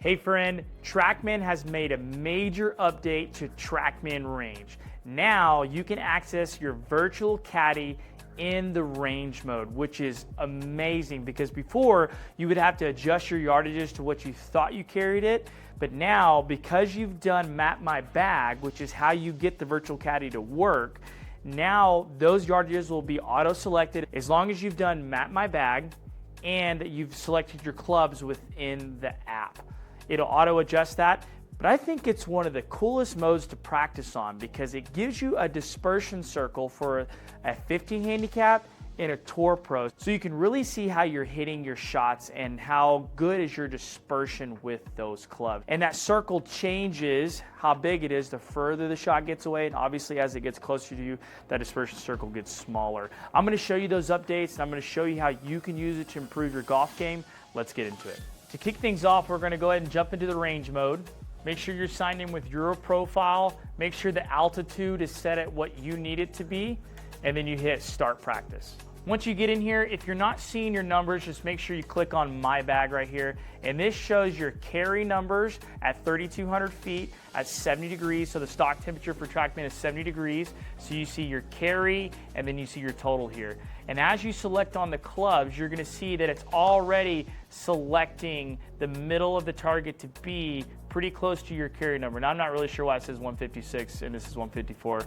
Hey friend, TrackMan has made a major update to TrackMan Range. Now you can access your Virtual Caddy in the range mode, which is amazing because before you would have to adjust your yardages to what you thought you carried it. But now, because you've done Map My Bag, which is how you get the Virtual Caddy to work, now those yardages will be auto-selected as long as you've done Map My Bag and you've selected your clubs within the app. It'll auto adjust that, but I think it's one of the coolest modes to practice on because it gives you a dispersion circle for a 15 handicap and a Tour Pro, so you can really see how you're hitting your shots and how good is your dispersion with those clubs. And that circle changes how big it is the further the shot gets away, and obviously as it gets closer to you, that dispersion circle gets smaller. I'm gonna show you those updates, and I'm gonna show you how you can use it to improve your golf game. Let's get into it. To kick things off, we're going to go ahead and jump into the range mode. Make sure you're signed in with your profile. Make sure the altitude is set at what you need it to be, and then you hit start practice. Once you get in here, if you're not seeing your numbers, just make sure you click on My Bag right here, and this shows your carry numbers at 3,200 feet at 70 degrees. So the stock temperature for TrackMan is 70 degrees. So you see your carry, and then you see your total here. And as you select on the clubs, you're gonna see that it's already selecting the middle of the target to be pretty close to your carry number. Now I'm not really sure why it says 156 and this is 154.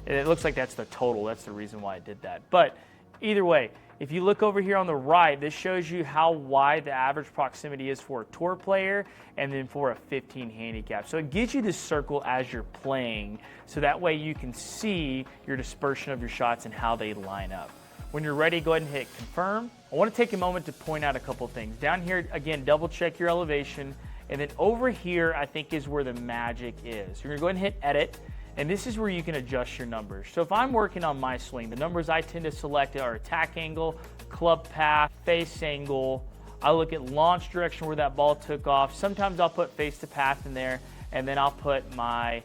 It looks like that's the total. That's the reason why I did that. But either way, if you look over here on the right, this shows you how wide the average proximity is for a tour player and then for a 15 handicap. So it gives you this circle as you're playing, so that way you can see your dispersion of your shots and how they line up. When you're ready, go ahead and hit confirm. I want to take a moment to point out a couple things. Down here, again, double check your elevation. And then over here, I think is where the magic is. You're gonna go ahead and hit edit. And this is where you can adjust your numbers. So if I'm working on my swing, the numbers I tend to select are attack angle, club path, face angle. I look at launch direction where that ball took off. Sometimes I'll put face to path in there, and then I'll put my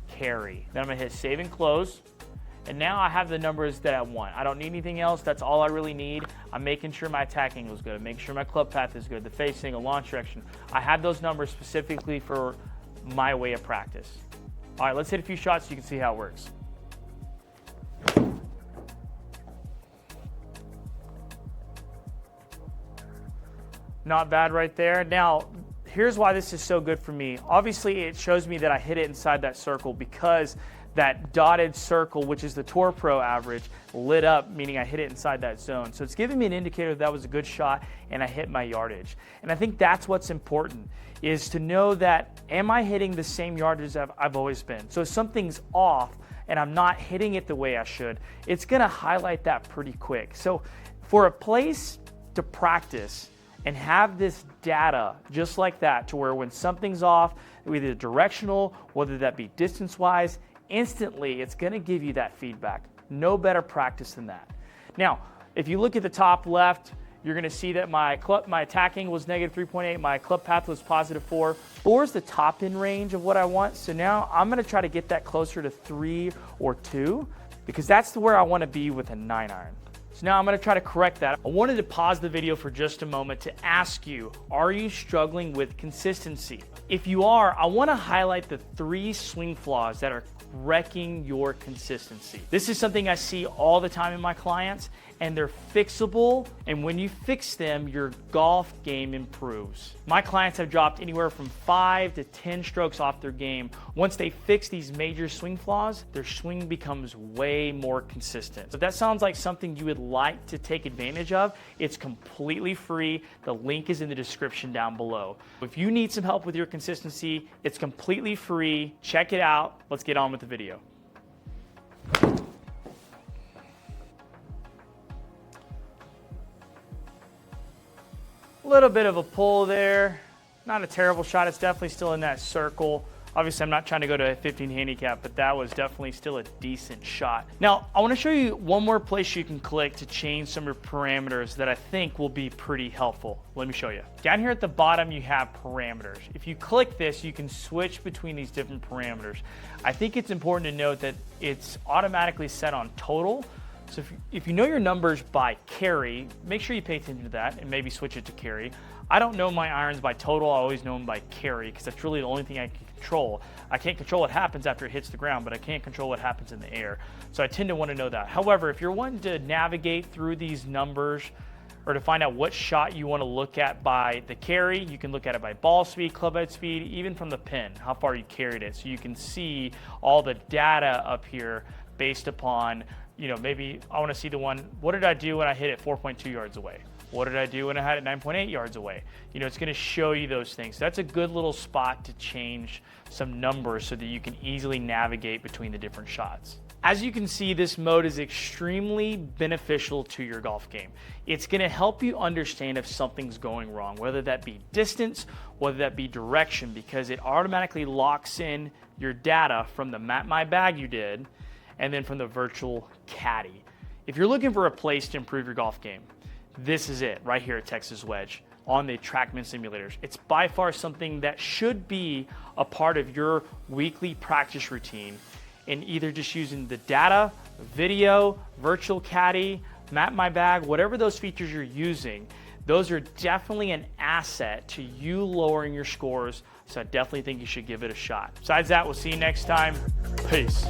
carry. Then I'm gonna hit save and close. And now I have the numbers that I want. I don't need anything else. That's all I really need. I'm making sure my attack angle is good. I'm making sure my club path is good. The face angle, launch direction. I have those numbers specifically for my way of practice. All right, let's hit a few shots so you can see how it works. Not bad right there. Now, here's why this is so good for me. Obviously, it shows me that I hit it inside that circle because that dotted circle, which is the Tour Pro average, lit up, meaning I hit it inside that zone. So it's giving me an indicator that was a good shot and I hit my yardage. And I think that's what's important, is to know that, am I hitting the same yardage I've always been? So if something's off and I'm not hitting it the way I should, it's gonna highlight that pretty quick. So for a place to practice and have this data just like that, to where when something's off, either directional, whether that be distance-wise, instantly it's going to give you that feedback. No better practice than that. Now, if you look at the top left, you're going to see that my attack angle was negative 3.8, my club path was positive 4. 4 is the top end range of what I want. So now I'm going to try to get that closer to 3 or 2 because that's where I want to be with a 9-iron. So now I'm going to try to correct that. I wanted to pause the video for just a moment to ask you, are you struggling with consistency? If you are, I want to highlight the 3 swing flaws that are wrecking your consistency. This is something I see all the time in my clients, and they're fixable, and when you fix them, your golf game improves. My clients have dropped anywhere from 5 to 10 strokes off their game. Once they fix these major swing flaws, their swing becomes way more consistent. So if that sounds like something you would like to take advantage of, it's completely free. The link is in the description down below. If you need some help with your consistency, it's completely free. Check it out. Let's get on with the video. A little bit of a pull there. Not a terrible shot. It's definitely still in that circle. Obviously, I'm not trying to go to a 15 handicap, but that was definitely still a decent shot. Now, I want to show you one more place you can click to change some of your parameters that I think will be pretty helpful. Let me show you. Down here at the bottom, you have parameters. If you click this, you can switch between these different parameters. I think it's important to note that it's automatically set on total. So if you know your numbers by carry, make sure you pay attention to that and maybe switch it to carry. I don't know my irons by total, I always know them by carry, because that's really the only thing I can control. I can't control what happens after it hits the ground, but I can't control what happens in the air. So I tend to want to know that. However, if you're wanting to navigate through these numbers, or to find out what shot you want to look at by the carry, you can look at it by ball speed, club head speed, even from the pin, how far you carried it. So you can see all the data up here based upon, you know, maybe I want to see the one, what did I do when I hit it 4.2 yards away? What did I do when I had it 9.8 yards away? You know, it's going to show you those things. That's a good little spot to change some numbers so that you can easily navigate between the different shots. As you can see, this mode is extremely beneficial to your golf game. It's going to help you understand if something's going wrong, whether that be distance, whether that be direction, because it automatically locks in your data from the Map My Bag you did, and then from the Virtual Caddy. If you're looking for a place to improve your golf game, this is it right here at Texas Wedge on the TrackMan's simulators. It's by far something that should be a part of your weekly practice routine, in either just using the data, video, Virtual Caddy, Map My Bag, whatever those features you're using. Those are definitely an asset to you lowering your scores, so I definitely think you should give it a shot. Besides that, we'll see you next time. Peace.